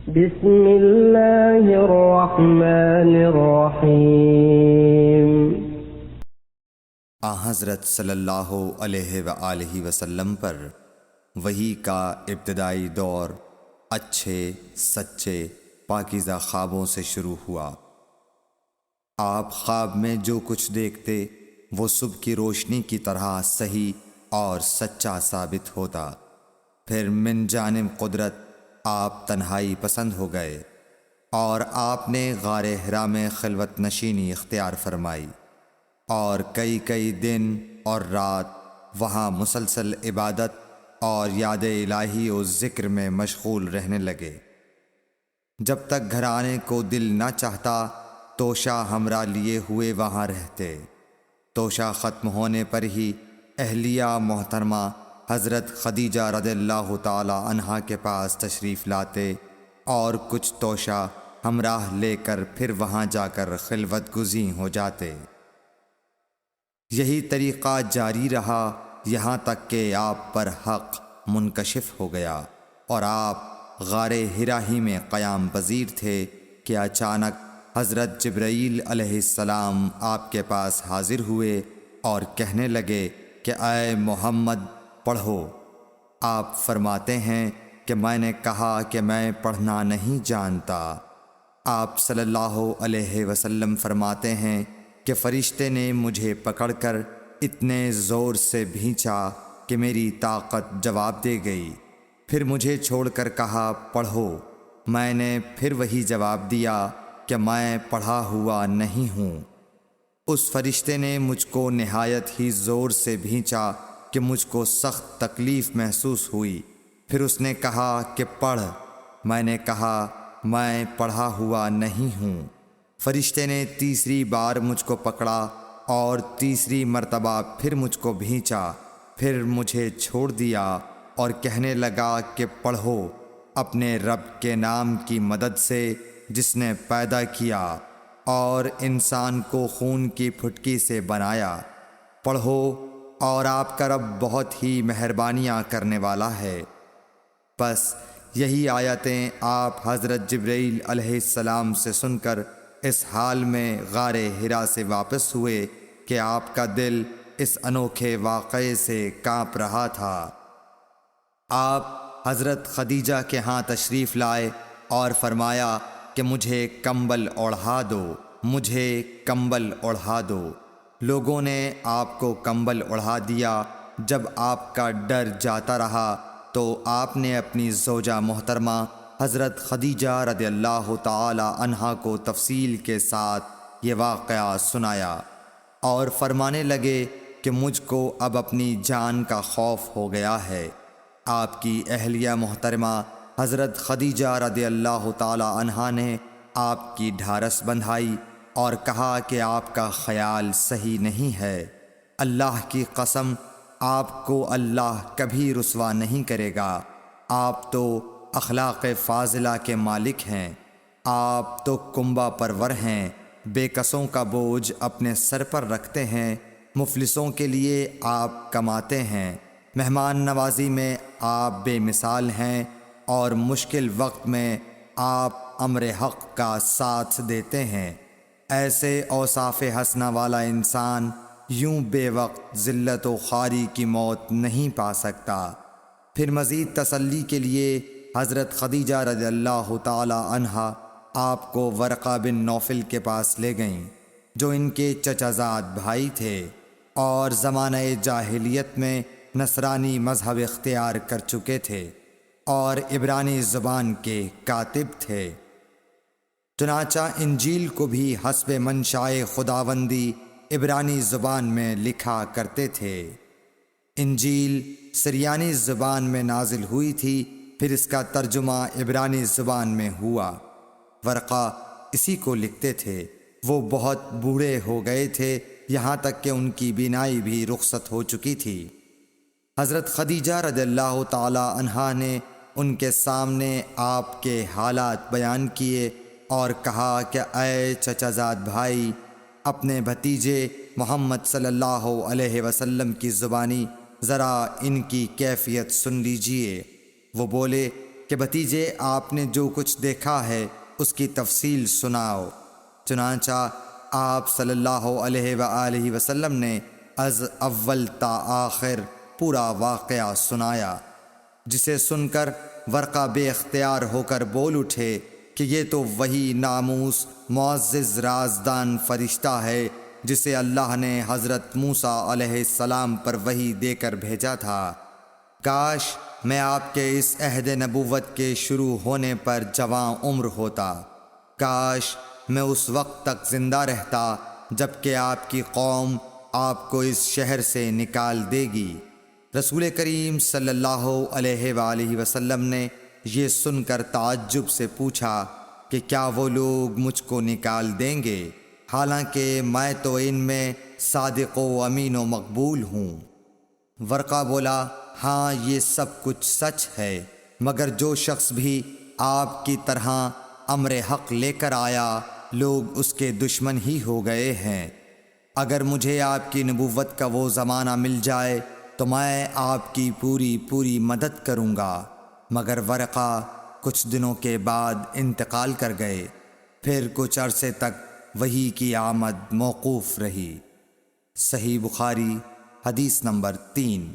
بسم اللہ الرحمن الرحیم۔ حضرت صلی اللہ علیہ وآلہ وسلم پر وحی کا ابتدائی دور اچھے سچے پاکیزہ خوابوں سے شروع ہوا۔ آپ خواب میں جو کچھ دیکھتے وہ صبح کی روشنی کی طرح صحیح اور سچا ثابت ہوتا۔ پھر من جانب قدرت آپ تنہائی پسند ہو گئے اور آپ نے غار حرا میں خلوت نشینی اختیار فرمائی اور کئی دن اور رات وہاں مسلسل عبادت اور یاد الہی و ذکر میں مشغول رہنے لگے۔ جب تک گھر آنے کو دل نہ چاہتا توشہ ہمراہ لیے ہوئے وہاں رہتے۔ توشہ ختم ہونے پر ہی اہلیہ محترمہ حضرت خدیجہ رضی اللہ تعالی عنہا کے پاس تشریف لاتے اور کچھ توشہ ہمراہ لے کر پھر وہاں جا کر خلوت گزین ہو جاتے۔ یہی طریقہ جاری رہا یہاں تک کہ آپ پر حق منکشف ہو گیا اور آپ غار حرا ہی میں قیام پذیر تھے کہ اچانک حضرت جبرائیل علیہ السلام آپ کے پاس حاضر ہوئے اور کہنے لگے کہ اے محمد پڑھو۔ آپ فرماتے ہیں کہ میں نے کہا کہ میں پڑھنا نہیں جانتا۔ آپ صلی اللہ علیہ وسلم فرماتے ہیں کہ فرشتے نے مجھے پکڑ کر اتنے زور سے بھینچا کہ میری طاقت جواب دے گئی۔ پھر مجھے چھوڑ کر کہا پڑھو۔ میں نے پھر وہی جواب دیا کہ میں پڑھا ہوا نہیں ہوں۔ اس فرشتے نے مجھ کو نہایت ہی زور سے بھینچا کہ مجھ کو سخت تکلیف محسوس ہوئی۔ پھر اس نے کہا کہ پڑھ۔ میں نے کہا میں پڑھا ہوا نہیں ہوں۔ فرشتے نے تیسری بار مجھ کو پکڑا اور تیسری مرتبہ پھر مجھ کو بھینچا۔ پھر مجھے چھوڑ دیا اور کہنے لگا کہ پڑھو اپنے رب کے نام کی مدد سے جس نے پیدا کیا اور انسان کو خون کی پھٹکی سے بنایا۔ پڑھو اور آپ کا رب بہت ہی مہربانیاں کرنے والا ہے۔ بس یہی آیتیں آپ حضرت جبرائیل علیہ السلام سے سن کر اس حال میں غار حرا سے واپس ہوئے کہ آپ کا دل اس انوکھے واقعے سے کانپ رہا تھا۔ آپ حضرت خدیجہ کے ہاں تشریف لائے اور فرمایا کہ مجھے کمبل اوڑھا دو، مجھے کمبل اوڑھا دو۔ لوگوں نے آپ کو کمبل اوڑھا دیا۔ جب آپ کا ڈر جاتا رہا تو آپ نے اپنی زوجہ محترمہ حضرت خدیجہ رضی اللہ تعالی عنہا کو تفصیل کے ساتھ یہ واقعہ سنایا اور فرمانے لگے کہ مجھ کو اب اپنی جان کا خوف ہو گیا ہے۔ آپ کی اہلیہ محترمہ حضرت خدیجہ رضی اللہ تعالی عنہا نے آپ کی ڈھارس بندھائی اور کہا کہ آپ کا خیال صحیح نہیں ہے۔ اللہ کی قسم آپ کو اللہ کبھی رسوا نہیں کرے گا۔ آپ تو اخلاق فاضلہ کے مالک ہیں۔ آپ تو کنبہ پرور ہیں، بے کسوں کا بوجھ اپنے سر پر رکھتے ہیں، مفلسوں کے لیے آپ کماتے ہیں، مہمان نوازی میں آپ بے مثال ہیں اور مشکل وقت میں آپ امر حق کا ساتھ دیتے ہیں۔ ایسے اوصاف حسنہ والا انسان یوں بے وقت ذلت و خواری کی موت نہیں پا سکتا۔ پھر مزید تسلی کے لیے حضرت خدیجہ رضی اللہ تعالی عنہا آپ کو ورقہ بن نوفل کے پاس لے گئیں جو ان کے چچا زاد بھائی تھے اور زمانہ جاہلیت میں نصرانی مذہب اختیار کر چکے تھے اور عبرانی زبان کے کاتب تھے۔ چنانچہ انجیل کو بھی حسب منشائے خداوندی عبرانی زبان میں لکھا کرتے تھے۔ انجیل سریانی زبان میں نازل ہوئی تھی، پھر اس کا ترجمہ عبرانی زبان میں ہوا۔ ورقہ اسی کو لکھتے تھے۔ وہ بہت بوڑھے ہو گئے تھے، یہاں تک کہ ان کی بینائی بھی رخصت ہو چکی تھی۔ حضرت خدیجہ رضی اللہ تعالی عنہا نے ان کے سامنے آپ کے حالات بیان کیے اور کہا کہ اے چچا زاد بھائی، اپنے بھتیجے محمد صلی اللہ علیہ وسلم کی زبانی ذرا ان کی کیفیت سن لیجئے۔ وہ بولے کہ بھتیجے آپ نے جو کچھ دیکھا ہے اس کی تفصیل سناؤ۔ چنانچہ آپ صلی اللہ علیہ وآلہ وسلم نے از اول تا آخر پورا واقعہ سنایا، جسے سن کر ورقہ بے اختیار ہو کر بول اٹھے کہ یہ تو وہی ناموس معزز رازدان فرشتہ ہے جسے اللہ نے حضرت موسیٰ علیہ السلام پر وحی دے کر بھیجا تھا۔ کاش میں آپ کے اس عہد نبوت کے شروع ہونے پر جواں عمر ہوتا، کاش میں اس وقت تک زندہ رہتا جب کہ آپ کی قوم آپ کو اس شہر سے نکال دے گی۔ رسول کریم صلی اللہ علیہ وآلہ وسلم نے یہ سن کر تعجب سے پوچھا کہ کیا وہ لوگ مجھ کو نکال دیں گے، حالانکہ میں تو ان میں صادق و امین و مقبول ہوں۔ ورقہ بولا، ہاں یہ سب کچھ سچ ہے، مگر جو شخص بھی آپ کی طرح امر حق لے کر آیا لوگ اس کے دشمن ہی ہو گئے ہیں۔ اگر مجھے آپ کی نبوت کا وہ زمانہ مل جائے تو میں آپ کی پوری مدد کروں گا، مگر ورقہ کچھ دنوں کے بعد انتقال کر گئے، پھر کچھ عرصے تک وحی کی آمد موقوف رہی۔ صحیح بخاری حدیث نمبر 3۔